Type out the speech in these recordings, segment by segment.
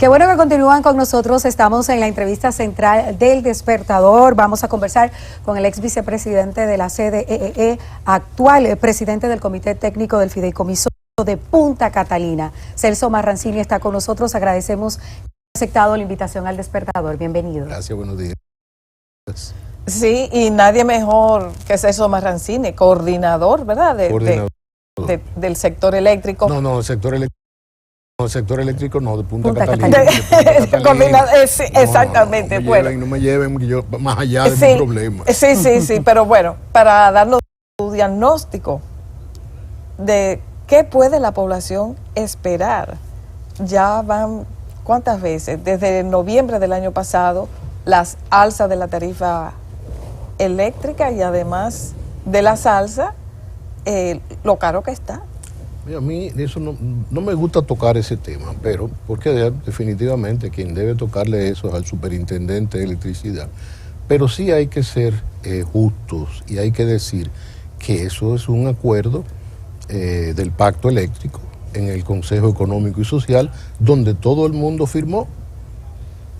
Qué bueno que continúan con nosotros. Estamos en la entrevista central del Despertador. Vamos a conversar con el ex vicepresidente de la CDEE, actual presidente del Comité Técnico del Fideicomiso de Punta Catalina. Celso Marrancini está con nosotros. Agradecemos que haya aceptado la invitación al Despertador. Bienvenido. Gracias, buenos días. Sí, y nadie mejor que Celso Marrancini, coordinador, ¿verdad? Del sector eléctrico. No, el sector eléctrico. No, el sector eléctrico no, de Punta Catalina. Sí, exactamente. No me lleven yo, más allá de mi problema. Sí, pero bueno, para darnos un diagnóstico de qué puede la población esperar. Ya van, ¿cuántas veces? Desde noviembre del año pasado, las alzas de la tarifa eléctrica y además de las alzas, lo caro que está. A mí eso no me gusta tocar ese tema, pero porque definitivamente quien debe tocarle eso es al superintendente de electricidad. Pero sí hay que ser justos y hay que decir que eso es un acuerdo del pacto eléctrico en el Consejo Económico y Social, donde todo el mundo firmó.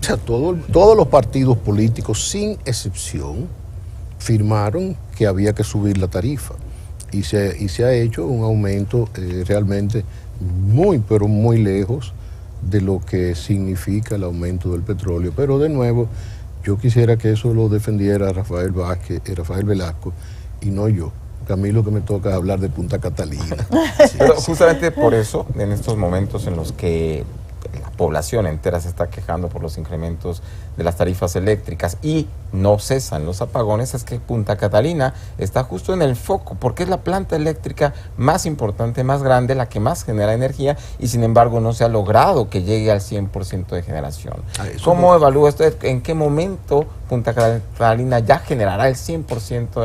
O sea, todos los partidos políticos, sin excepción, firmaron que había que subir la tarifa. Y se ha hecho un aumento realmente pero muy lejos de lo que significa el aumento del petróleo. Pero de nuevo, yo quisiera que eso lo defendiera Rafael Velasco y no yo. Porque a mí lo que me toca es hablar de Punta Catalina. Sí, pero justamente por eso, en estos momentos en los que la población entera se está quejando por los incrementos de las tarifas eléctricas y no cesan los apagones, es que Punta Catalina está justo en el foco, porque es la planta eléctrica más importante, más grande, la que más genera energía, y sin embargo no se ha logrado que llegue al 100% de generación. ¿Cómo evalúa usted en qué momento Punta Catalina ya generará el 100%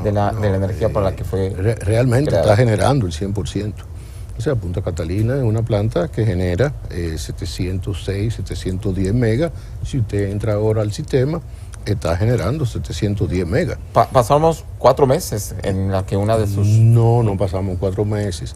de la energía para la que fue realmente creada? Está generando el 100%. O sea, Punta Catalina es una planta que genera 706, 710 megas. Si usted entra ahora al sistema, está generando 710 megas. Pasamos 4 meses en la que una de sus... No pasamos 4 meses.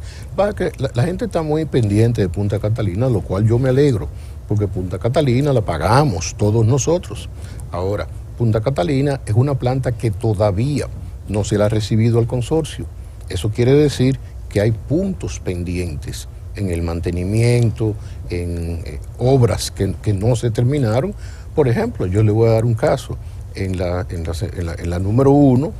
La gente está muy pendiente de Punta Catalina, lo cual yo me alegro, porque Punta Catalina la pagamos todos nosotros. Ahora, Punta Catalina es una planta que todavía no se la ha recibido al consorcio. Eso quiere decir que hay puntos pendientes en el mantenimiento, en obras que no se terminaron. Por ejemplo, yo le voy a dar un caso. En la número 1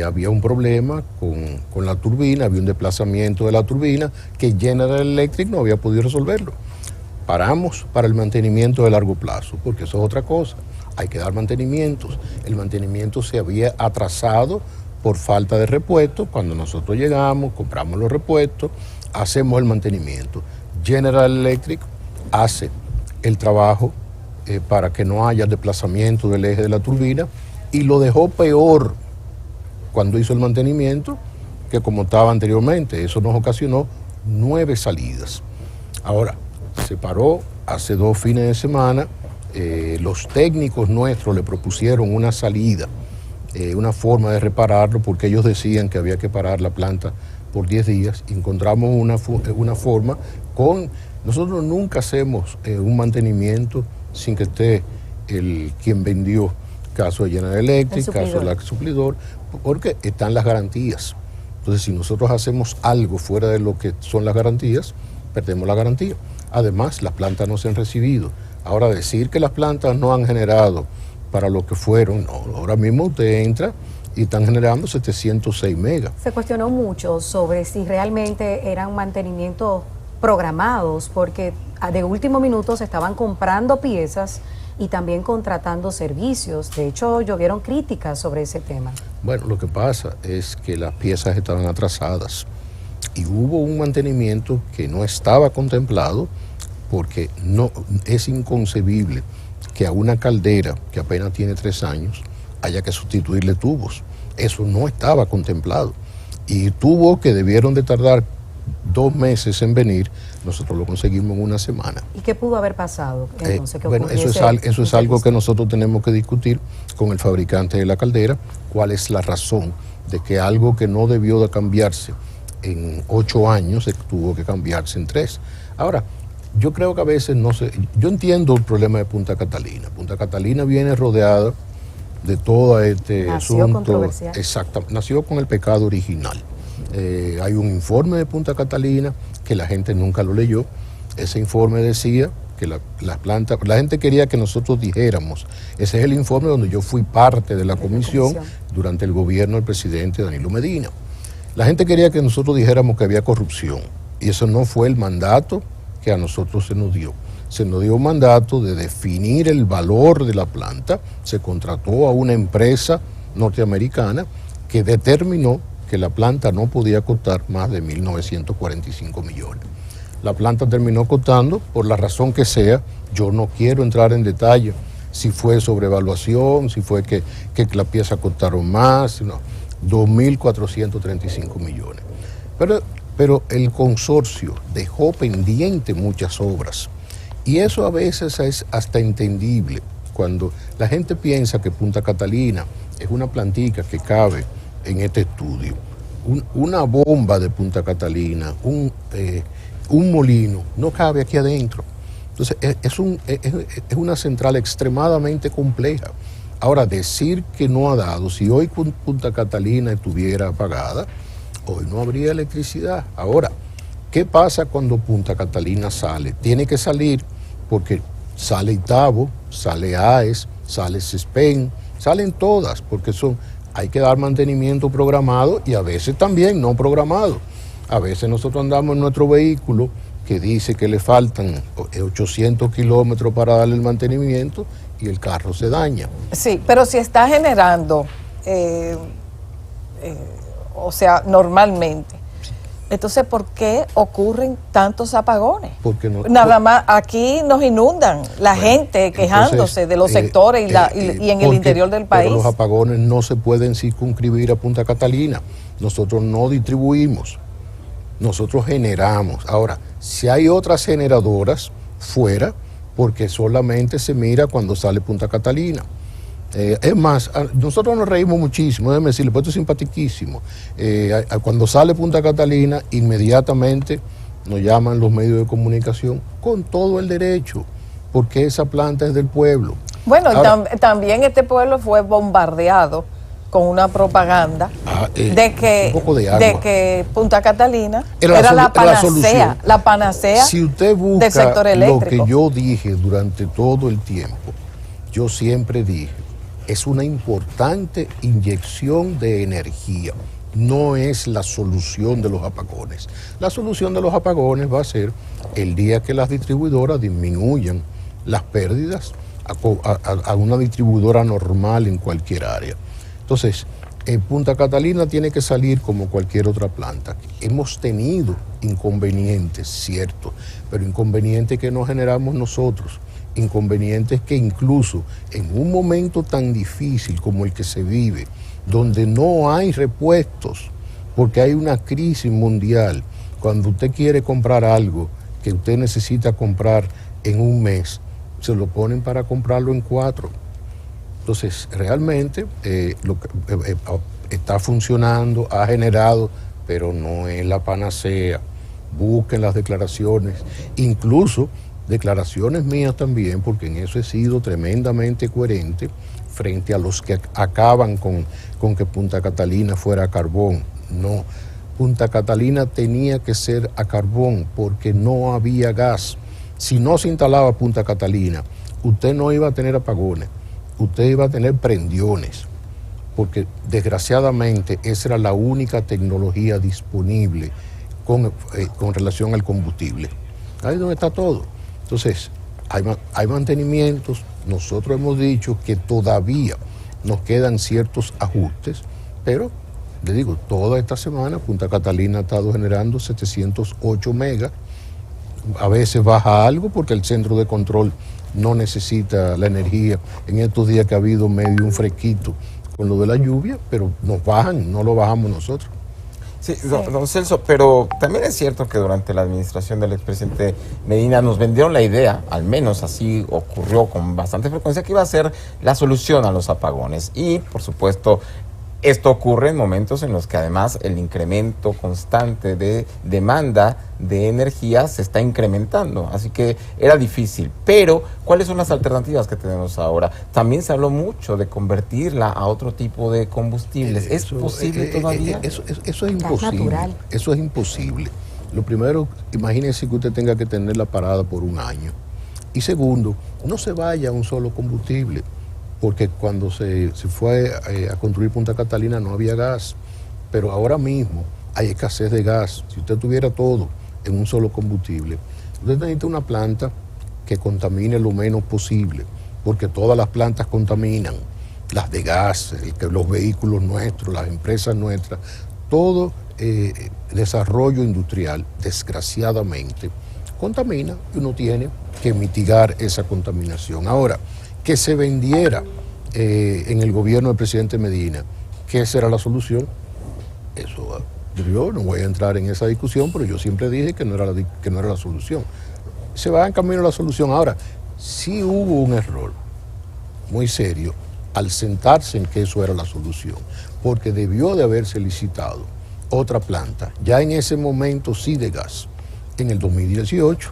había un problema con la turbina, había un desplazamiento de la turbina que General Electric no había podido resolverlo. Paramos para el mantenimiento de largo plazo, porque eso es otra cosa. Hay que dar mantenimientos. El mantenimiento se había atrasado por falta de repuestos. Cuando nosotros llegamos, compramos los repuestos, hacemos el mantenimiento. General Electric hace el trabajo para que no haya desplazamiento del eje de la turbina y lo dejó peor cuando hizo el mantenimiento que como estaba anteriormente. Eso nos ocasionó 9 salidas. Ahora, se paró hace 2 fines de semana. Los técnicos nuestros le propusieron una salida, una forma de repararlo, porque ellos decían que había que parar la planta por 10 días. Encontramos una forma nosotros nunca hacemos un mantenimiento sin que esté quien vendió, caso de General Electric, caso del suplidor, porque están las garantías. Entonces, si nosotros hacemos algo fuera de lo que son las garantías, perdemos la garantía. Además, las plantas no se han recibido. Ahora, decir que las plantas no han generado para lo que fueron, no, ahora mismo usted entra y están generando 706 megas. Se cuestionó mucho sobre si realmente eran mantenimientos programados, porque de último minuto se estaban comprando piezas y también contratando servicios. De hecho, llovieron críticas sobre ese tema. Bueno, lo que pasa es que las piezas estaban atrasadas y hubo un mantenimiento que no estaba contemplado, porque no es inconcebible que a una caldera que apenas tiene 3 años haya que sustituirle tubos. Eso no estaba contemplado. Y tubos que debieron de tardar 2 meses en venir, nosotros lo conseguimos en 1 semana. ¿Y qué pudo haber pasado? Entonces, bueno, eso es algo que nosotros tenemos que discutir con el fabricante de la caldera, cuál es la razón de que algo que no debió de cambiarse en 8 años tuvo que cambiarse en 3. Ahora, yo creo que a veces no sé, yo entiendo el problema de Punta Catalina. Punta Catalina viene rodeada de todo este Nació asunto. controversial. Exacto, nació con el pecado original. Hay un informe de Punta Catalina que la gente nunca lo leyó. Ese informe decía que las plantas, la gente quería que nosotros dijéramos, ese es el informe donde yo fui parte de la comisión durante el gobierno del presidente Danilo Medina. La gente quería que nosotros dijéramos que había corrupción, y eso no fue el mandato que a nosotros se nos dio. Se nos dio un mandato de definir el valor de la planta, se contrató a una empresa norteamericana que determinó que la planta no podía costar más de 1.945 millones. La planta terminó costando, por la razón que sea, yo no quiero entrar en detalle, si fue sobrevaluación, si fue que las piezas costaron más, no, 2.435 millones. Pero el consorcio dejó pendiente muchas obras, y eso a veces es hasta entendible. Cuando la gente piensa que Punta Catalina es una plantica que cabe en este estudio, una bomba de Punta Catalina, un molino, no cabe aquí adentro. Entonces, es una central extremadamente compleja. Ahora, decir que no ha dado, si hoy Punta Catalina estuviera apagada, hoy no habría electricidad. Ahora, ¿qué pasa cuando Punta Catalina sale? Tiene que salir porque sale Itabo, sale AES, sale CESPEN, salen todas, porque hay que dar mantenimiento programado y a veces también no programado. A veces nosotros andamos en nuestro vehículo que dice que le faltan 800 kilómetros para darle el mantenimiento y el carro se daña. Sí, pero si está generando, o sea, normalmente, entonces, ¿por qué ocurren tantos apagones? Porque nada más aquí nos inundan la gente quejándose entonces, de los sectores y en el interior del país. Pero los apagones no se pueden circunscribir a Punta Catalina. Nosotros no distribuimos, nosotros generamos. Ahora, si hay otras generadoras fuera, porque solamente se mira cuando sale Punta Catalina. Es más, nosotros nos reímos muchísimo, déjeme decirle, pues esto es simpaticísimo. Cuando sale Punta Catalina, inmediatamente nos llaman los medios de comunicación con todo el derecho, porque esa planta es del pueblo. Bueno, ahora, también este pueblo fue bombardeado con una propaganda de que Punta Catalina era la panacea si usted busca del sector eléctrico. Lo que yo dije durante todo el tiempo, yo siempre dije, es una importante inyección de energía, no es la solución de los apagones. La solución de los apagones va a ser el día que las distribuidoras disminuyan las pérdidas a una distribuidora normal en cualquier área. Entonces, Punta Catalina tiene que salir como cualquier otra planta. Hemos tenido inconvenientes, cierto, pero inconvenientes que no generamos nosotros, inconvenientes que incluso en un momento tan difícil como el que se vive, donde no hay repuestos, porque hay una crisis mundial, cuando usted quiere comprar algo que usted necesita comprar en un mes, se lo ponen para comprarlo en 4. Entonces, realmente está funcionando, ha generado, pero no es la panacea. Busquen las declaraciones, incluso declaraciones mías también, porque en eso he sido tremendamente coherente frente a los que acaban con que Punta Catalina fuera a carbón. No, Punta Catalina tenía que ser a carbón porque no había gas. Si no se instalaba Punta Catalina, usted no iba a tener apagones, usted iba a tener prendiones, porque desgraciadamente esa era la única tecnología disponible con relación al combustible. Ahí es donde está todo. Entonces, hay mantenimientos. Nosotros hemos dicho que todavía nos quedan ciertos ajustes, pero le digo, toda esta semana Punta Catalina ha estado generando 708 megas. A veces baja algo porque el centro de control no necesita la energía. En estos días que ha habido medio un fresquito con lo de la lluvia, pero nos bajan, no lo bajamos nosotros. Sí, don Celso, pero también es cierto que durante la administración del expresidente Medina nos vendieron la idea, al menos así ocurrió con bastante frecuencia, que iba a ser la solución a los apagones. Y, por supuesto, Esto ocurre en momentos en los que además el incremento constante de demanda de energía se está incrementando, así que era difícil. Pero, ¿cuáles son las alternativas que tenemos ahora? También se habló mucho de convertirla a otro tipo de combustibles. ¿Es posible todavía? Eso es imposible. Natural. Eso es imposible. Lo primero, imagínense que usted tenga que tenerla parada por un año. Y segundo, no se vaya a un solo combustible, porque cuando se fue a construir Punta Catalina no había gas, pero ahora mismo hay escasez de gas. Si usted tuviera todo en un solo combustible, usted necesita una planta que contamine lo menos posible, porque todas las plantas contaminan, las de gas, los vehículos nuestros, las empresas nuestras, todo desarrollo industrial, desgraciadamente, contamina y uno tiene que mitigar esa contaminación. Ahora, que se vendiera en el gobierno del presidente Medina, que esa era la solución, eso yo no voy a entrar en esa discusión, pero yo siempre dije que no era la solución. Se va en camino a la solución. Ahora, sí hubo un error muy serio al sentarse en que eso era la solución, porque debió de haberse licitado otra planta, ya en ese momento sí de gas, en el 2018,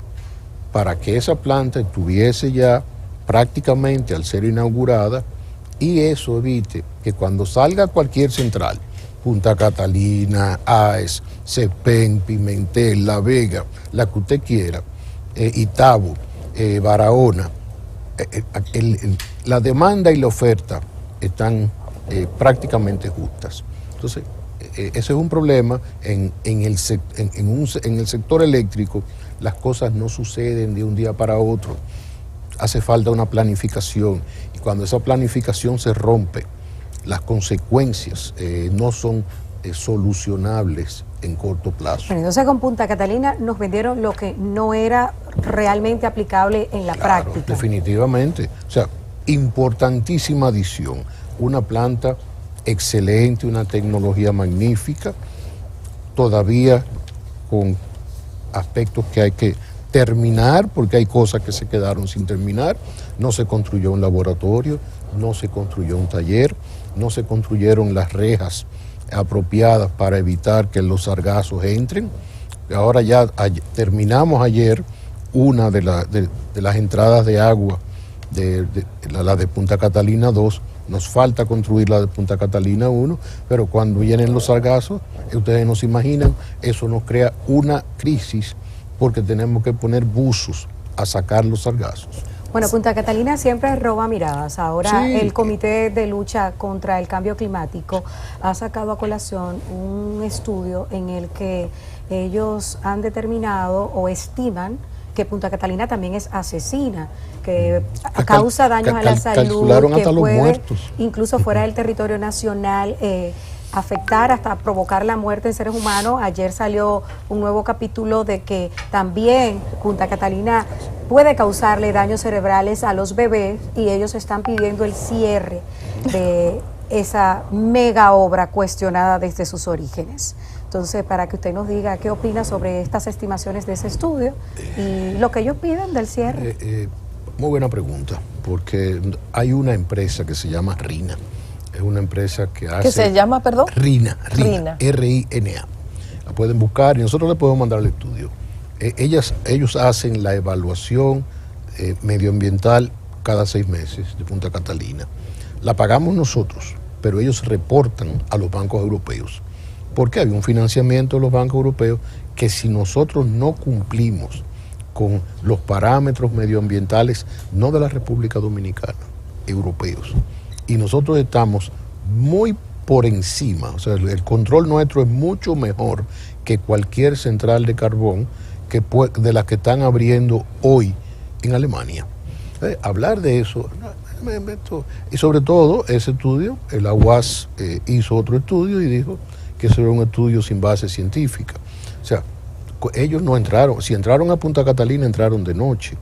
para que esa planta estuviese ya prácticamente al ser inaugurada, y eso evite que cuando salga cualquier central, Punta Catalina, AES, Cepén, Pimentel, La Vega, la que usted quiera, Itabo, Barahona, la demanda y la oferta están prácticamente justas. Entonces, ese es un problema. En el sector eléctrico las cosas no suceden de un día para otro. Hace falta una planificación, y cuando esa planificación se rompe, las consecuencias no son solucionables en corto plazo. Bueno, entonces con Punta Catalina nos vendieron lo que no era realmente aplicable en la práctica. Definitivamente. O sea, importantísima adición. Una planta excelente, una tecnología magnífica, todavía con aspectos que hay que terminar, porque hay cosas que se quedaron sin terminar. No se construyó un laboratorio, no se construyó un taller, no se construyeron las rejas apropiadas para evitar que los sargazos entren. Ahora ya terminamos ayer una de las entradas de agua la de Punta Catalina 2. Nos falta construir la de Punta Catalina 1, pero cuando vienen los sargazos, ustedes no se imaginan, eso nos crea una crisis, porque tenemos que poner buzos a sacar los sargazos. Bueno, Punta Catalina siempre roba miradas. Ahora Sí. el Comité de Lucha contra el Cambio Climático ha sacado a colación un estudio en el que ellos han determinado o estiman que Punta Catalina también es asesina, que causa daños a la salud, calcularon que hasta los puede, muertos. incluso fuera del territorio nacional, afectar hasta provocar la muerte en seres humanos. Ayer salió un nuevo capítulo de que también Punta Catalina puede causarle daños cerebrales a los bebés, y ellos están pidiendo el cierre de esa mega obra cuestionada desde sus orígenes. Entonces, para que usted nos diga qué opina sobre estas estimaciones de ese estudio y lo que ellos piden del cierre. Muy buena pregunta, porque hay una empresa que se llama RINA. Es una empresa que hace... ¿Qué se llama, perdón? RINA. R-I-N-A. La pueden buscar y nosotros le podemos mandar el estudio. Ellos hacen la evaluación medioambiental cada 6 meses de Punta Catalina. La pagamos nosotros, pero ellos reportan a los bancos europeos. Porque hay un financiamiento de los bancos europeos que, si nosotros no cumplimos con los parámetros medioambientales, no de la República Dominicana, europeos, y nosotros estamos muy por encima, o sea, el control nuestro es mucho mejor que cualquier central de carbón de las que están abriendo hoy en Alemania. Hablar de eso, y sobre todo ese estudio, el AWAS hizo otro estudio y dijo que eso era un estudio sin base científica. O sea, ellos no entraron, si entraron a Punta Catalina, entraron de noche.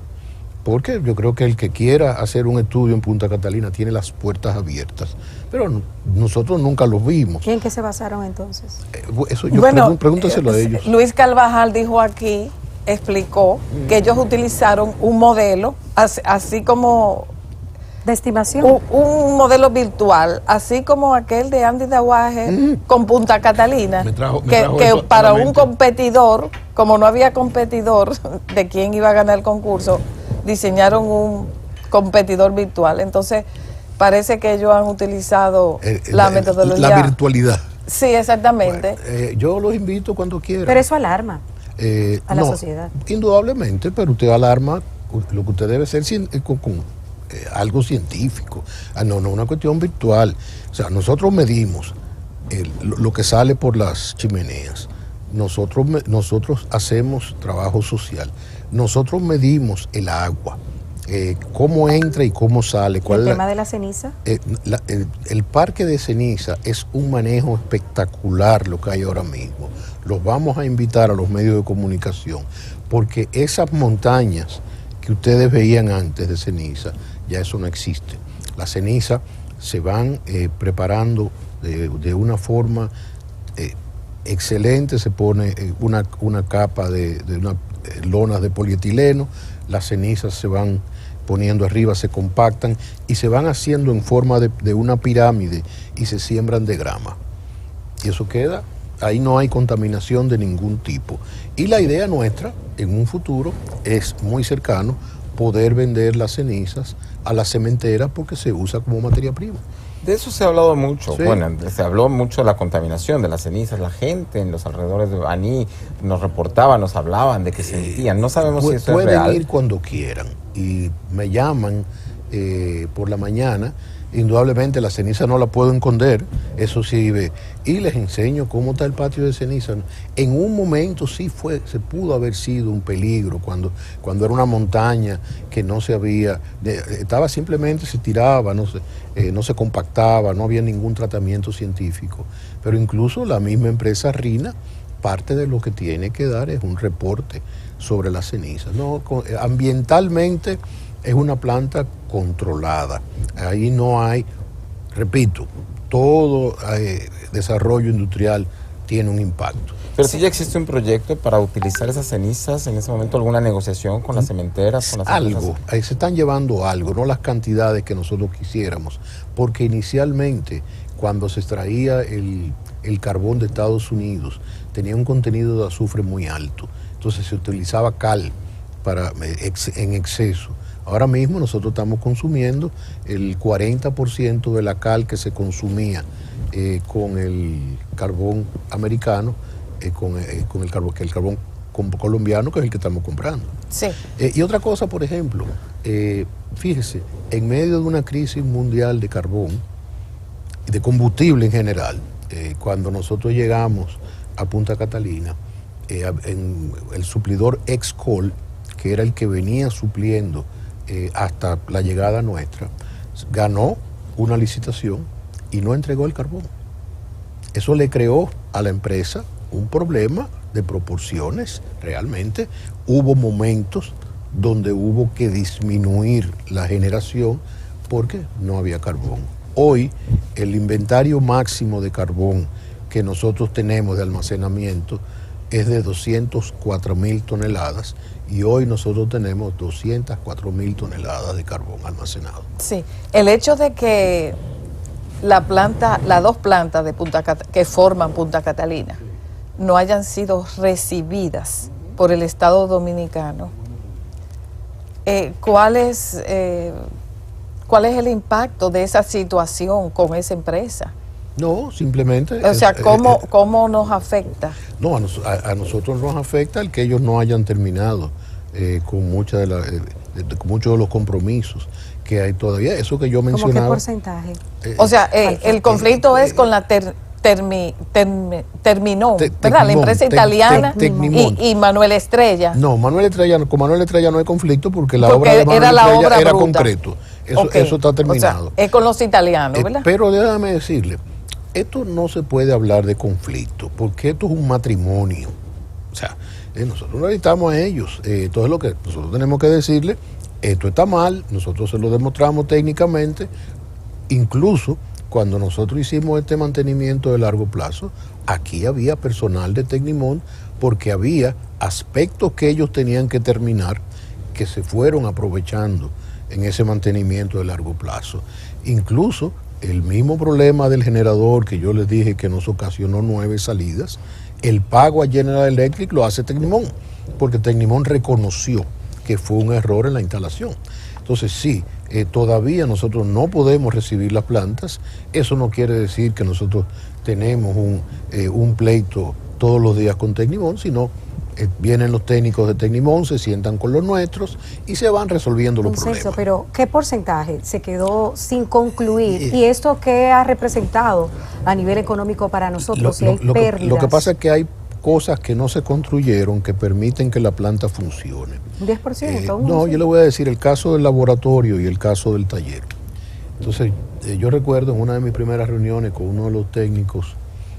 Porque yo creo que el que quiera hacer un estudio en Punta Catalina tiene las puertas abiertas. Pero nosotros nunca los vimos. ¿Y en qué se basaron entonces? Eso yo pregúntaselo a ellos. Luis Carvajal dijo aquí, explicó que ellos utilizaron un modelo, así como de estimación. Un modelo virtual, así como aquel de Andy Dawaje con Punta Catalina, Me trajo que eso para a la un mente. competidor, como no había competidor de quién iba a ganar el concurso, diseñaron un competidor virtual. Entonces, parece que ellos han utilizado la metodología. La virtualidad. Sí, exactamente. Bueno, yo los invito cuando quieran. Pero eso alarma a la No, sociedad. Indudablemente, pero usted alarma lo que usted debe hacer con algo científico. No, una cuestión virtual. O sea, nosotros medimos lo que sale por las chimeneas. Nosotros hacemos trabajo social. Nosotros medimos el agua. Cómo entra y cómo sale. ¿El tema de la ceniza? El parque de ceniza es un manejo espectacular lo que hay ahora mismo. Los vamos a invitar a los medios de comunicación, porque esas montañas que ustedes veían antes de ceniza, ya eso no existe. Las cenizas se van preparando de una forma excelente, se pone una capa de lonas de polietileno, las cenizas se van poniendo arriba, se compactan y se van haciendo en forma de una pirámide y se siembran de grama. Y eso queda, ahí no hay contaminación de ningún tipo. Y la idea nuestra, en un futuro, es muy cercano, poder vender las cenizas a la cementera porque se usa como materia prima. De eso se ha hablado mucho. Sí. Bueno, se habló mucho de la contaminación de las cenizas. La gente en los alrededores de Baní nos reportaban, nos hablaban de que sentían. No sabemos si eso es real. Pueden ir cuando quieran y me llaman por la mañana. Indudablemente la ceniza no la puedo esconder, eso sí ve. Y les enseño cómo está el patio de ceniza. En un momento sí se pudo haber sido un peligro cuando era una montaña que no se había, estaba simplemente, se tiraba, no se compactaba, no había ningún tratamiento científico. Pero incluso la misma empresa RINA, parte de lo que tiene que dar es un reporte sobre las cenizas. Ambientalmente es una planta controlada. Ahí no hay, repito, todo desarrollo industrial tiene un impacto. Pero si ya existe un proyecto para utilizar esas cenizas, en ese momento alguna negociación con las cementeras, con las Algo, empresas? ahí se están llevando algo, no las cantidades que nosotros quisiéramos, porque inicialmente cuando se extraía el carbón de Estados Unidos tenía un contenido de azufre muy alto, entonces se utilizaba cal en exceso. Ahora mismo nosotros estamos consumiendo el 40% de la cal que se consumía con el carbón americano, con el carbón colombiano, que es el que estamos comprando. Sí. Y otra cosa, por ejemplo, fíjese, en medio de una crisis mundial de carbón y de combustible en general, cuando nosotros llegamos a Punta Catalina, en el suplidor Excol, que era el que venía supliendo hasta la llegada nuestra, ganó una licitación y no entregó el carbón. Eso le creó a la empresa un problema de proporciones. Realmente hubo momentos donde hubo que disminuir la generación porque no había carbón. Hoy el inventario máximo de carbón que nosotros tenemos de almacenamiento es de 204.000 toneladas y hoy nosotros tenemos 204.000 toneladas de carbón almacenado. Sí, el hecho de que las dos plantas de que forman Punta Catalina no hayan sido recibidas por el Estado Dominicano, ¿cuál es el impacto de esa situación con esa empresa? No, simplemente... O sea, ¿cómo nos afecta? No, a nosotros nos afecta el que ellos no hayan terminado con muchos de los compromisos que hay todavía. Eso que yo mencionaba... ¿Cómo qué porcentaje? O sea, el conflicto es con la Terminó, ¿verdad? La empresa italiana y Manuel Estrella. No, con Manuel Estrella no hay conflicto porque la obra de Manuel era Estrella era bruta. concreto. Eso está terminado. O sea, es con los italianos, ¿verdad? Pero déjame decirle, esto no se puede hablar de conflicto, porque esto es un matrimonio. O sea, nosotros necesitamos a ellos. Entonces lo que nosotros tenemos que decirle, esto está mal, nosotros se lo demostramos técnicamente, incluso cuando nosotros hicimos este mantenimiento de largo plazo, aquí había personal de Tecnimont porque había aspectos que ellos tenían que terminar que se fueron aprovechando en ese mantenimiento de largo plazo. Incluso el mismo problema del generador que yo les dije que nos ocasionó 9 salidas, el pago a General Electric lo hace Tecnimón, porque Tecnimón reconoció que fue un error en la instalación. Entonces sí, todavía nosotros no podemos recibir las plantas. Eso no quiere decir que nosotros tenemos un pleito todos los días con Tecnimón, sino vienen los técnicos de Tecnimón, se sientan con los nuestros y se van resolviendo los problemas. Pero ¿qué porcentaje se quedó sin concluir? ¿Y esto qué ha representado a nivel económico para nosotros? Lo que pasa es que hay cosas que no se construyeron que permiten que la planta funcione. ¿Un 10%? No, yo le voy a decir el caso del laboratorio y el caso del taller. Entonces, yo recuerdo en una de mis primeras reuniones con uno de los técnicos,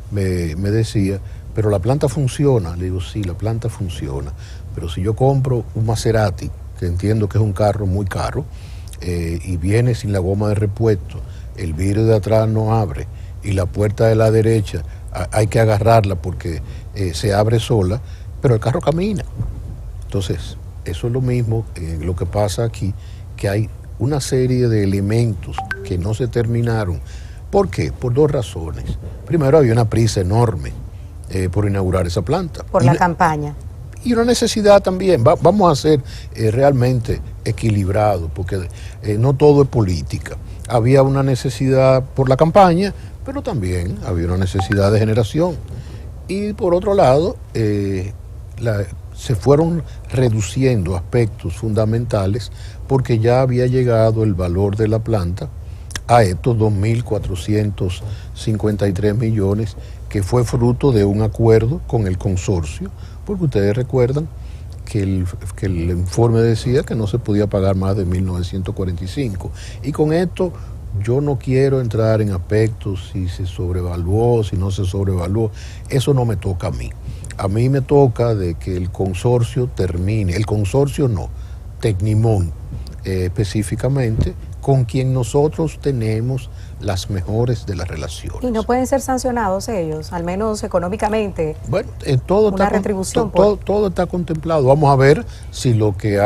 me decía, pero la planta funciona. Le digo, sí, la planta funciona, pero si yo compro un Maserati, que entiendo que es un carro muy caro, y viene sin la goma de repuesto, el vidrio de atrás no abre, y la puerta de la derecha hay que agarrarla porque se abre sola, pero el carro camina. Entonces, eso es lo mismo, lo que pasa aquí, que hay una serie de elementos que no se terminaron. ¿Por qué? Por 2 razones. Primero, había una prisa enorme por inaugurar esa planta. Por la campaña. Y una necesidad también. Vamos a ser realmente equilibrados, porque no todo es política. Había una necesidad por la campaña, pero también había una necesidad de generación. Y por otro lado, se fueron reduciendo aspectos fundamentales porque ya había llegado el valor de la planta a estos 2.453 millones, que fue fruto de un acuerdo con el consorcio, porque ustedes recuerdan que el informe decía que no se podía pagar más de 1.945. Y con esto yo no quiero entrar en aspectos si se sobrevaluó, si no se sobrevaluó. Eso no me toca a mí. A mí me toca de que el consorcio termine. El consorcio no, Tecnimón específicamente, con quien nosotros tenemos las mejores de las relaciones. ¿Y no pueden ser sancionados ellos, al menos económicamente? Bueno, todo una está retribución. Todo está contemplado. Vamos a ver si lo que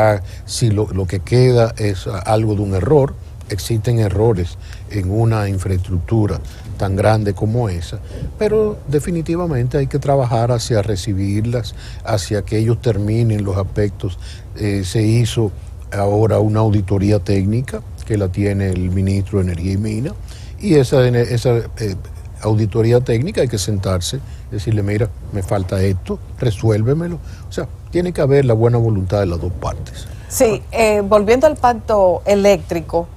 queda es algo de un error. Existen errores en una infraestructura tan grande como esa, pero definitivamente hay que trabajar hacia recibirlas, hacia que ellos terminen los aspectos. Se hizo ahora una auditoría técnica que la tiene el ministro de Energía y Minas, y esa auditoría técnica hay que sentarse, decirle, mira, me falta esto, resuélvemelo. O sea, tiene que haber la buena voluntad de las dos partes. Sí, volviendo al pacto eléctrico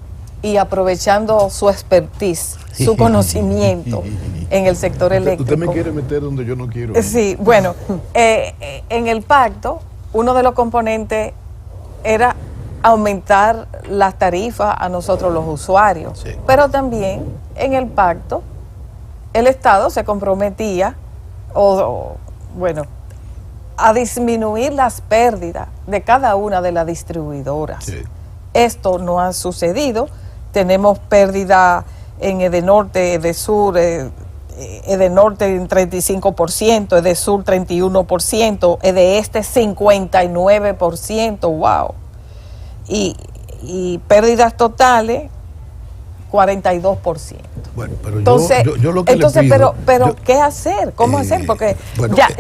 y aprovechando su expertise, su conocimiento en el sector eléctrico. Usted me quiere meter donde yo no quiero. Sí, bueno, en el pacto, uno de los componentes era aumentar las tarifas a nosotros los usuarios, sí. Pero también en el pacto el Estado se comprometía a disminuir las pérdidas de cada una de las distribuidoras. Sí. Esto no ha sucedido. Tenemos pérdida en Edenorte, Edesur, Edenorte en 35%, Edesur 31%, Edeeste 59%, wow. Y pérdidas totales 42%. Bueno, pero yo lo que le pido, ¿qué hacer? ¿Cómo hacer? Porque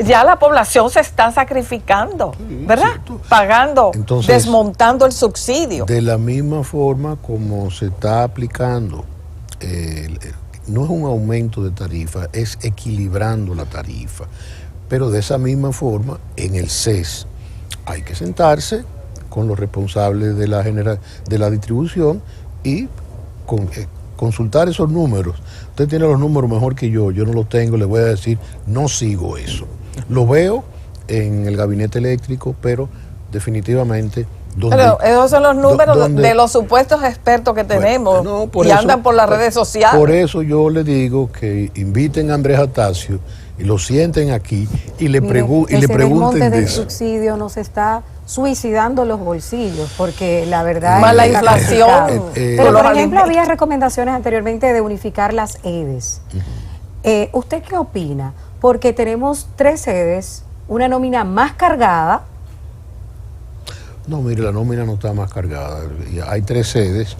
ya la población se está sacrificando, ¿verdad? Cierto. Pagando, entonces, desmontando el subsidio. De la misma forma como se está aplicando, no es un aumento de tarifa, es equilibrando la tarifa. Pero de esa misma forma, en el CES hay que sentarse con los responsables de la distribución y consultar esos números. Usted tiene los números mejor que yo no los tengo, le voy a decir, no sigo eso. Lo veo en el gabinete eléctrico, pero definitivamente... Pero esos son los números de los supuestos expertos que tenemos, y andan por las redes sociales. Por eso yo le digo que inviten a Andrés Atasio y lo sienten aquí y le pregunten de eso. El monte del subsidio nos está suicidando los bolsillos, porque la verdad más la inflación. Pero por ejemplo había recomendaciones anteriormente de unificar las EDES. ¿Usted qué opina? Porque tenemos 3 EDES, una nómina más cargada. No, mire, la nómina no está más cargada. Hay 3 sedes,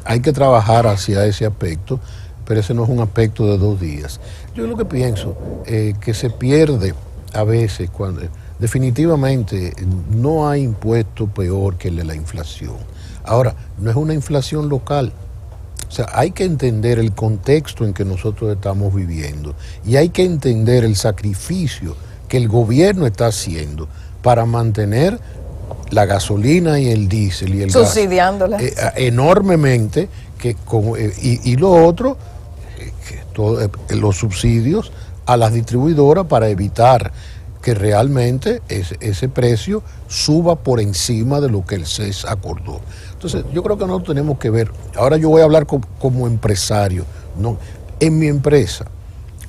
hay que trabajar hacia ese aspecto, pero ese no es un aspecto de 2 días. Yo lo que pienso que se pierde a veces cuando definitivamente no hay impuesto peor que el de la inflación. Ahora, no es una inflación local. O sea, hay que entender el contexto en que nosotros estamos viviendo y hay que entender el sacrificio que el gobierno está haciendo para mantener la gasolina y el diésel y el subsidiándola enormemente, y lo otro, los subsidios a las distribuidoras para evitar que realmente ese precio suba por encima de lo que el CES acordó. Entonces, yo creo que nosotros tenemos que ver, ahora yo voy a hablar como empresario, ¿no? En mi empresa,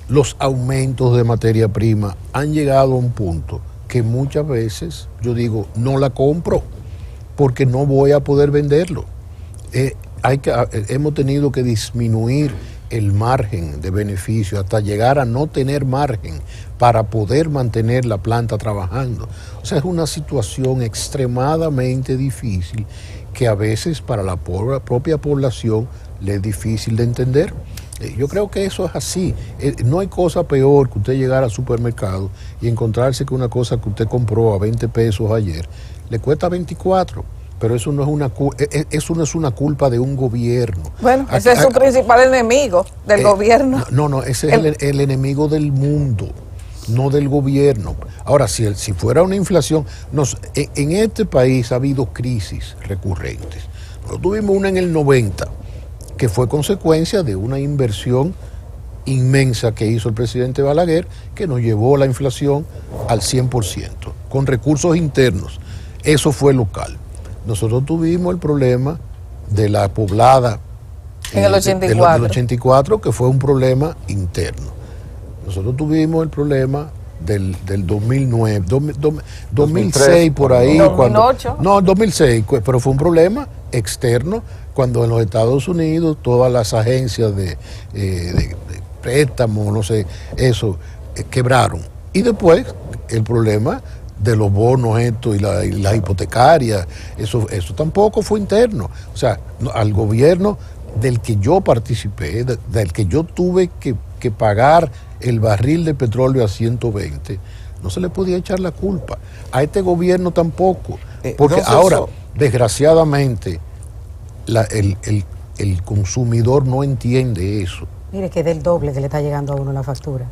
los aumentos de materia prima han llegado a un punto que muchas veces yo digo, no la compro porque no voy a poder venderlo. Hemos tenido que disminuir el margen de beneficio hasta llegar a no tener margen para poder mantener la planta trabajando. O sea, es una situación extremadamente difícil que a veces para la propia población le es difícil de entender. Yo creo que eso es así. No hay cosa peor que usted llegar al supermercado y encontrarse que una cosa que usted compró a 20 pesos ayer le cuesta 24. Pero eso no es una culpa de un gobierno. Bueno, ese es su principal enemigo, del gobierno. No, ese es el enemigo del mundo, no del gobierno. Ahora, si fuera una inflación, en este país ha habido crisis recurrentes. Nosotros tuvimos una en el 90, que fue consecuencia de una inversión inmensa que hizo el presidente Balaguer, que nos llevó la inflación al 100%, con recursos internos. Eso fue local. Nosotros tuvimos el problema de la poblada en el 84. Del 84, que fue un problema interno. Nosotros tuvimos el problema del 2009, 2006 por ahí. 2008. No, 2006, pero fue un problema externo cuando en los Estados Unidos todas las agencias de préstamo, no sé, eso, quebraron. Y después el problema de los bonos estos y las hipotecarias, eso tampoco fue interno. O sea, al gobierno del que yo participé, del que yo tuve que pagar el barril de petróleo a 120, no se le podía echar la culpa. A este gobierno tampoco. Porque ahora, desgraciadamente, el consumidor no entiende eso. Mire que es del doble que le está llegando a uno la factura.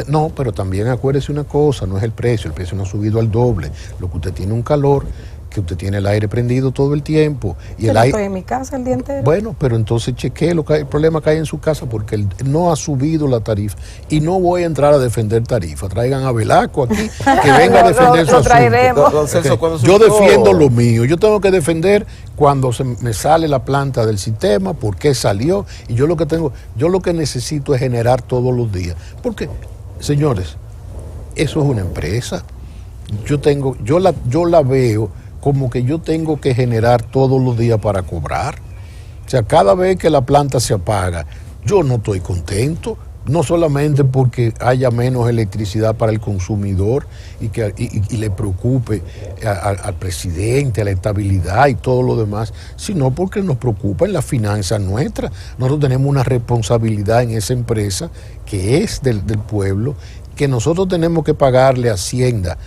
No, pero también acuérdese una cosa, no es el precio no ha subido al doble. Lo que usted tiene un calor, que usted tiene el aire prendido todo el tiempo. Y Yo estoy en mi casa el día entero. Bueno, pero entonces chequee el problema que hay en su casa porque no ha subido la tarifa. Y no voy a entrar a defender tarifa. Traigan a Velasco aquí, que venga a defender su asunto. Don Celso, yo defiendo lo mío. Yo tengo que defender cuando me sale la planta del sistema, por qué salió. Y yo lo que necesito es generar todos los días. Porque, señores, eso es una empresa. Yo la veo como que yo tengo que generar todos los días para cobrar. O sea, cada vez que la planta se apaga, yo no estoy contento, no solamente porque haya menos electricidad para el consumidor y le preocupe al presidente, a la estabilidad y todo lo demás, sino porque nos preocupa en las finanzas nuestras. Nosotros tenemos una responsabilidad en esa empresa que es del pueblo, que nosotros tenemos que pagarle a Hacienda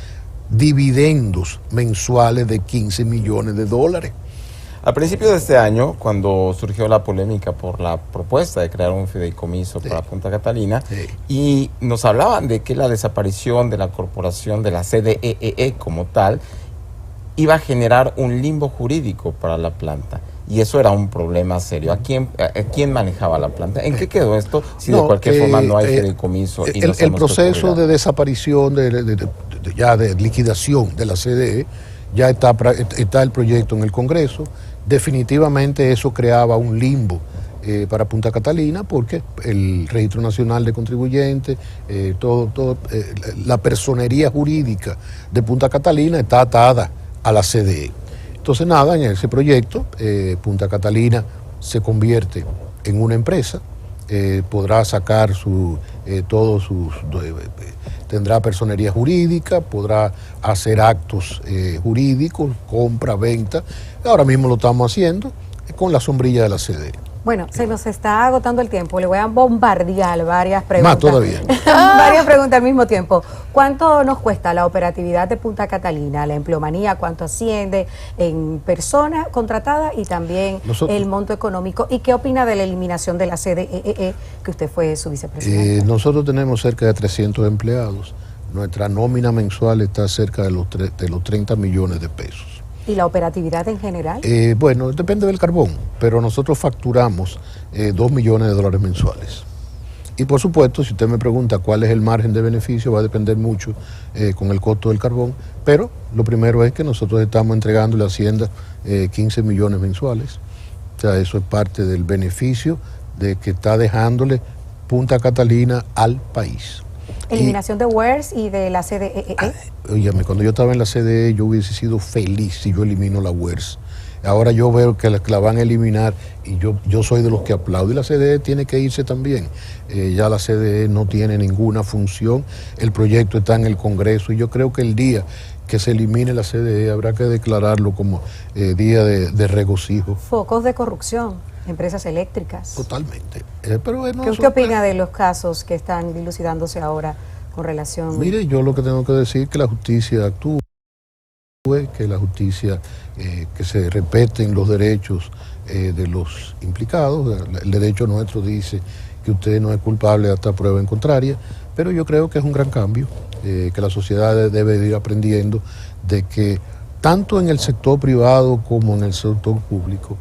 dividendos mensuales de 15 millones de dólares. Al principio de este año, cuando surgió la polémica por la propuesta de crear un fideicomiso para Punta Catalina, y nos hablaban de que la desaparición de la corporación de la CDEE como tal iba a generar un limbo jurídico para la planta. Y eso era un problema serio. ¿A quién manejaba la planta? ¿En qué quedó esto si de cualquier forma no hay fideicomiso? Y el proceso de desaparición, de liquidación de la CDE, ya está el proyecto en el Congreso. Definitivamente eso creaba un limbo para Punta Catalina porque el Registro Nacional de Contribuyentes, la personería jurídica de Punta Catalina está atada a la CDE. Entonces nada, en ese proyecto Punta Catalina se convierte en una empresa, podrá sacar todos sus tendrá personería jurídica, podrá hacer actos jurídicos, compra, venta. Ahora mismo lo estamos haciendo con la sombrilla de la CDE. Bueno, se nos está agotando el tiempo. Le voy a bombardear varias preguntas. Más todavía. Varias preguntas al mismo tiempo. ¿Cuánto nos cuesta la operatividad de Punta Catalina, la empleomanía? ¿Cuánto asciende en persona contratada y también el monto económico? ¿Y qué opina de la eliminación de la CDEE, que usted fue su vicepresidente? Nosotros tenemos cerca de 300 empleados. Nuestra nómina mensual está cerca de los 30 millones de pesos. ¿Y la operatividad en general? Bueno, depende del carbón, pero nosotros facturamos $2 millones mensuales. Y por supuesto, si usted me pregunta cuál es el margen de beneficio, va a depender mucho con el costo del carbón, pero lo primero es que nosotros estamos entregando a la Hacienda 15 millones mensuales. O sea, eso es parte del beneficio de que está dejándole Punta Catalina al país. Eliminación de WERS y de la CDEE. Óyeme, cuando yo estaba en la CDE yo hubiese sido feliz si yo elimino la WERS. Ahora yo veo que la van a eliminar y yo soy de los que aplaudo. Y la CDE tiene que irse también. Ya la CDE no tiene ninguna función. El proyecto está en el Congreso y yo creo que el día que se elimine la CDE habrá que declararlo como día de regocijo. Focos de corrupción, empresas eléctricas. Totalmente. Pero bueno, ¿Qué opina de los casos que están dilucidándose ahora con relación? Mire, yo lo que tengo que decir es que la justicia actúe, que la justicia, que se respeten los derechos de los implicados. El derecho nuestro dice que usted no es culpable hasta prueba en contraria, pero yo creo que es un gran cambio, que la sociedad debe ir aprendiendo de que tanto en el sector privado como en el sector público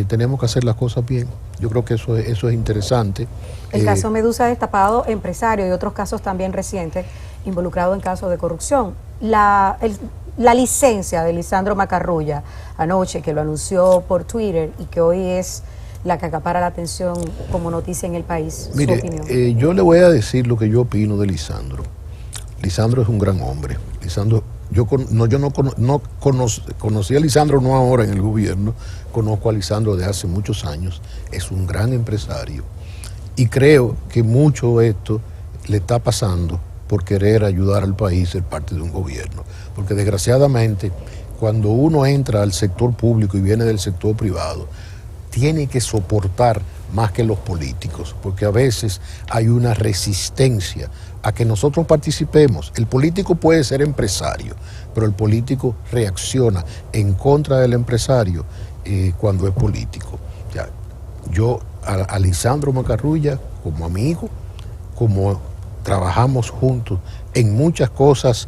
tenemos que hacer las cosas bien. Yo creo que eso es interesante. El caso Medusa destapado, empresario, y otros casos también recientes involucrados en casos de corrupción. La licencia de Lisandro Macarrulla anoche, que lo anunció por Twitter y que hoy es la que acapara la atención como noticia en el país. Mire, su opinión. yo le voy a decir lo que yo opino de Lisandro. Lisandro es un gran hombre. Lisandro, conocí a Lisandro no ahora en el gobierno, conozco a Lisandro de hace muchos años. Es un gran empresario y creo que mucho de esto le está pasando por querer ayudar al país ser parte de un gobierno. Porque desgraciadamente, cuando uno entra al sector público y viene del sector privado, tiene que soportar más que los políticos, porque a veces hay una resistencia a que nosotros participemos. El político puede ser empresario, pero el político reacciona en contra del empresario cuando es político. Ya, yo a Lisandro Macarrulla, como amigo, como trabajamos juntos en muchas cosas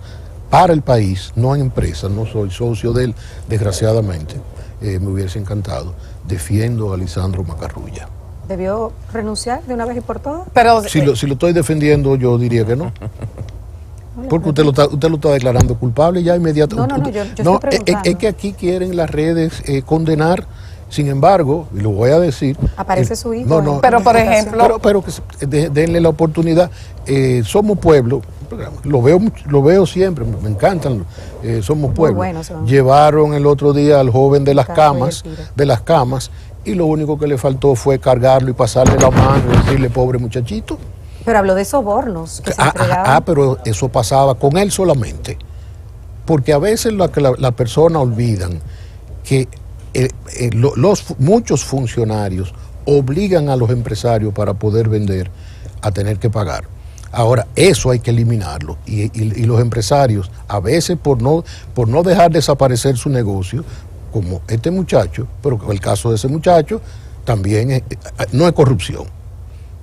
para el país, no en empresas, no soy socio de él, desgraciadamente, me hubiese encantado. Defiendo a Lisandro Macarrulla. ¿Debió renunciar de una vez y por todas? Pero Si lo estoy defendiendo, yo diría que no. Porque usted lo está declarando culpable ya inmediatamente. No, yo estoy preguntando. Es que aquí quieren las redes condenar. Sin embargo, y lo voy a decir... Aparece su hijo. Pero por ejemplo... Pero que denle la oportunidad. Somos pueblo, lo veo siempre, me encantan. Somos pueblo. Bueno, son. Llevaron el otro día al joven de las camas, y lo único que le faltó fue cargarlo y pasarle la mano y decirle, pobre muchachito. Pero habló de sobornos que se entregaban. Pero eso pasaba con él solamente. Porque a veces las personas olvidan que muchos funcionarios obligan a los empresarios para poder vender a tener que pagar. Ahora, eso hay que eliminarlo. Y los empresarios, a veces por no dejar desaparecer su negocio, como este muchacho, pero el caso de ese muchacho también no es corrupción.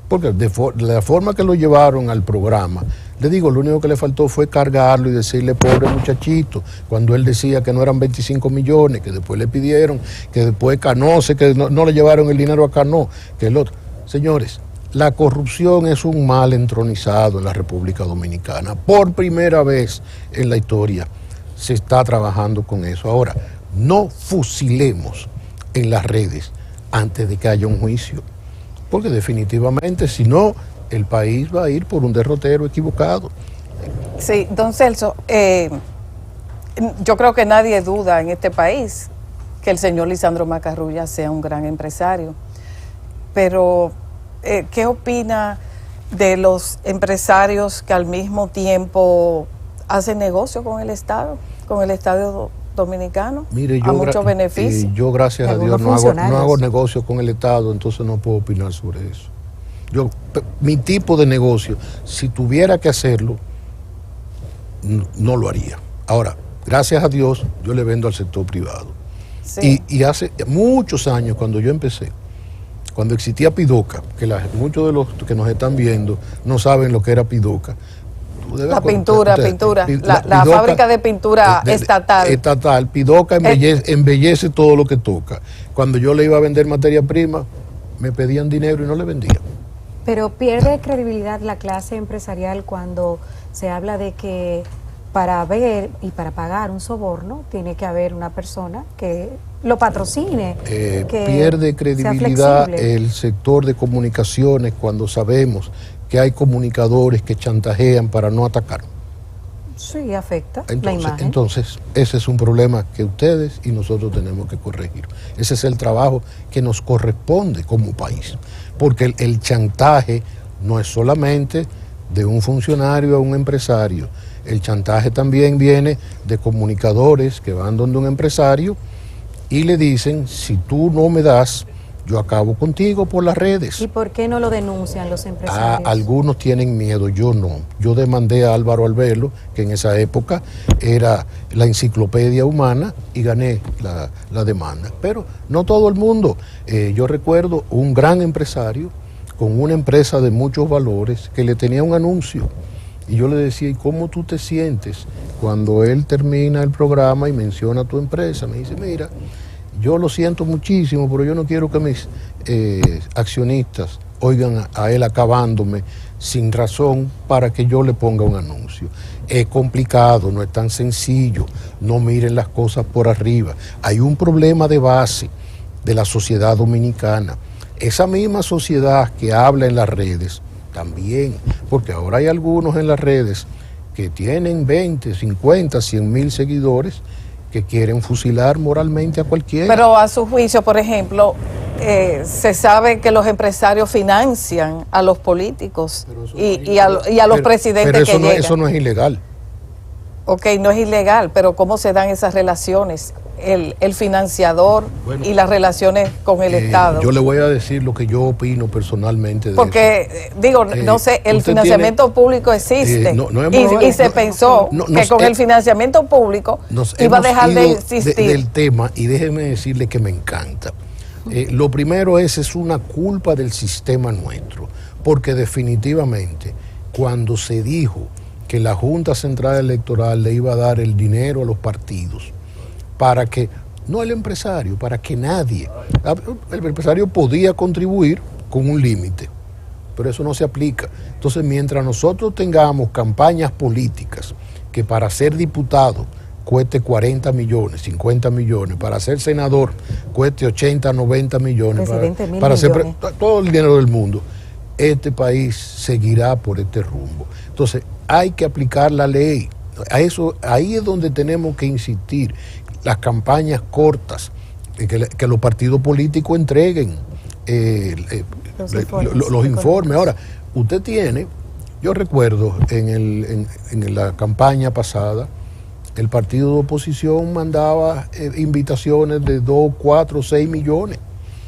Porque de la forma que lo llevaron al programa, le digo, lo único que le faltó fue cargarlo y decirle, pobre muchachito, cuando él decía que no eran 25 millones, que después le pidieron, que después Canose, que no le llevaron el dinero a Cano, que el otro. Señores, la corrupción es un mal entronizado en la República Dominicana. Por primera vez en la historia se está trabajando con eso. Ahora, no fusilemos en las redes antes de que haya un juicio. Porque definitivamente, si no, el país va a ir por un derrotero equivocado. Sí, don Celso, yo creo que nadie duda en este país que el señor Lisandro Macarrulla sea un gran empresario. Pero, ¿qué opina de los empresarios que al mismo tiempo hacen negocio con el Estado dominicano, Mire, a muchos beneficios. Yo, gracias a Dios, no hago negocio con el Estado, entonces no puedo opinar sobre eso. Mi tipo de negocio, si tuviera que hacerlo, no lo haría. Ahora, gracias a Dios, yo le vendo al sector privado. Sí. Y hace muchos años, cuando yo empecé, cuando existía Pidoca, que muchos de los que nos están viendo no saben lo que era Pidoca. La pintura, la fábrica de pintura estatal. Estatal, Pidoca embellece todo lo que toca. Cuando yo le iba a vender materia prima, me pedían dinero y no le vendía. Pero pierde credibilidad la clase empresarial cuando se habla de que para ver y para pagar un soborno tiene que haber una persona que lo patrocine. Pierde credibilidad el sector de comunicaciones cuando sabemos que hay comunicadores que chantajean para no atacar. Sí, afecta la imagen. Entonces, ese es un problema que ustedes y nosotros tenemos que corregir. Ese es el trabajo que nos corresponde como país. Porque el chantaje no es solamente de un funcionario a un empresario. El chantaje también viene de comunicadores que van donde un empresario y le dicen, si tú no me das, yo acabo contigo por las redes. ¿Y por qué no lo denuncian los empresarios? Algunos tienen miedo, yo no. Yo demandé a Álvaro Albelo, que en esa época era la enciclopedia humana, y gané la demanda. Pero no todo el mundo. Yo recuerdo un gran empresario con una empresa de muchos valores que le tenía un anuncio. Y yo le decía, ¿y cómo tú te sientes cuando él termina el programa y menciona tu empresa? Me dice, mira, yo lo siento muchísimo, pero yo no quiero que mis accionistas oigan a él acabándome sin razón para que yo le ponga un anuncio. Es complicado, no es tan sencillo, no miren las cosas por arriba. Hay un problema de base de la sociedad dominicana. Esa misma sociedad que habla en las redes, también, porque ahora hay algunos en las redes que tienen 20, 50, 100 mil seguidores que quieren fusilar moralmente a cualquiera. Pero a su juicio, por ejemplo, se sabe que los empresarios financian a los políticos y a los presidentes pero que llegan. Eso no es ilegal. Ok, no es ilegal, pero ¿cómo se dan esas relaciones? El financiador y las relaciones con el Estado. Yo le voy a decir lo que yo opino personalmente de porque, eso. no sé, el financiamiento público existe y se pensó que con el financiamiento público iba a dejar de existir. Del tema, y déjeme decirle que me encanta. Lo primero es una culpa del sistema nuestro, porque definitivamente cuando se dijo que la Junta Central Electoral le iba a dar el dinero a los partidos, para que, no el empresario, para que nadie, el empresario podía contribuir con un límite, pero eso no se aplica. Entonces, mientras nosotros tengamos campañas políticas que para ser diputado cueste 40 millones, 50 millones, para ser senador cueste 80, 90 millones, para ser todo el dinero del mundo, este país seguirá por este rumbo. Entonces, hay que aplicar la ley. Ahí es donde tenemos que insistir. Las campañas cortas, que los partidos políticos entreguen los informes. Ahora, usted tiene, yo recuerdo en la campaña pasada, el partido de oposición mandaba invitaciones de 2, 4, 6 millones.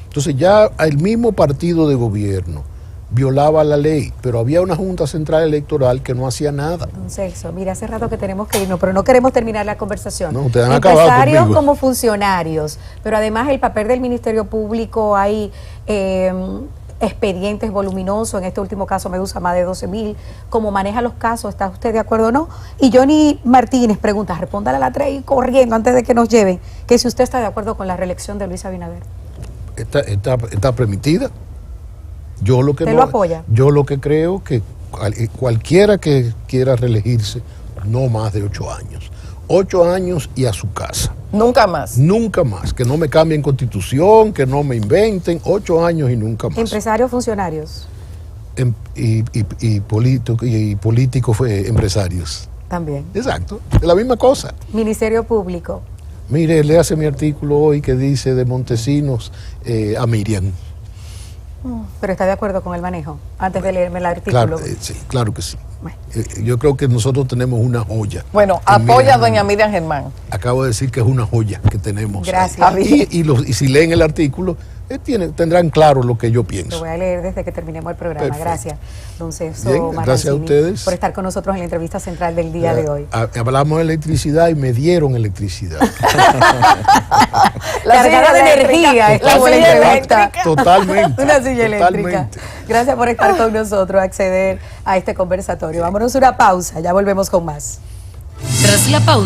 Entonces ya el mismo partido de gobierno violaba la ley, pero había una Junta Central Electoral que no hacía nada. Don Celso, mira, hace rato que tenemos que irnos, pero no queremos terminar la conversación. No, ustedes han acabado Empresarios conmigo. como funcionarios, pero además el papel del Ministerio Público, hay expedientes voluminosos, en este último caso Medusa más de 12,000, ¿cómo maneja los casos? ¿Está usted de acuerdo o no? Y Johnny Martínez pregunta, respóndale a la 3 y corriendo antes de que nos lleven, que si usted está de acuerdo con la reelección de Luis Abinader. Está permitida. Yo lo que ¿Usted lo apoya? Yo lo que creo que cualquiera que quiera reelegirse, no más de 8 años. 8 años y a su casa. Nunca más. Nunca más. Que no me cambien constitución, que no me inventen. 8 años y nunca más. Empresarios, funcionarios. Y políticos empresarios. También. Exacto. Es la misma cosa. Ministerio Público. Mire, léase mi artículo hoy que dice de Montesinos a Miriam. Pero está de acuerdo con el manejo, antes de leerme el artículo. Claro, sí, claro que sí. Bueno. Yo creo que nosotros tenemos una joya. Bueno, en apoya a Miriam doña Miriam Germán. Acabo de decir que es una joya que tenemos. Gracias. ahí. Y si leen el artículo, tendrán claro lo que yo Lo pienso. voy a leer desde que terminemos el programa. Perfecto. Gracias, don Celso Bien, Marrancini, gracias a ustedes. por estar con nosotros en la entrevista central del día de hoy. Hablamos de electricidad y me dieron electricidad. Cargada de energía, la esta buena silla entrevista. eléctrica. Totalmente. Una silla eléctrica. Totalmente. Gracias por estar con nosotros, acceder a este conversatorio. Vámonos a una pausa, ya volvemos con más. Tras la pausa.